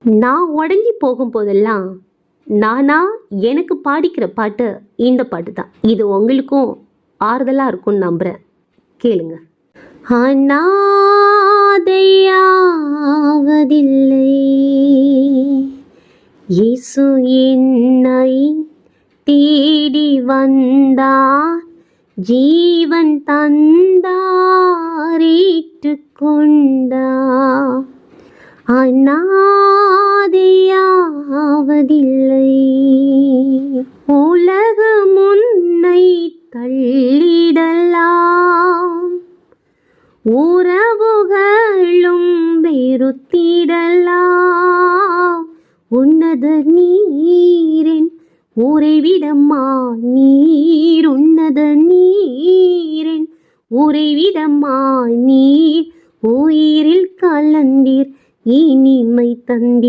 நான் உடஞ்சி போகும்போதெல்லாம் நானா எனக்கு பாடிக்கிற பாட்டு இந்த பாட்டு தான். இது உங்களுக்கும் ஆறுதலாக இருக்கும்னு நம்புகிறேன். கேளுங்க. அநாதையாவதில்லை, இயேசு என்னை தேடி வந்தார், ஜீவன் தந்தார், ஏற்றுக்கொண்டார். அநாதையாவதில்லை, உலகம் உன்னை தள்ளிடலாம், உறவுகளும் வெறுத்திடலாம், உன்னத நீரின் உறைவிடமா நீர், உன்னத நீரின் உறைவிடமா நீர், உயிரில் கலந்தீர், இனிமை தந்தீர்.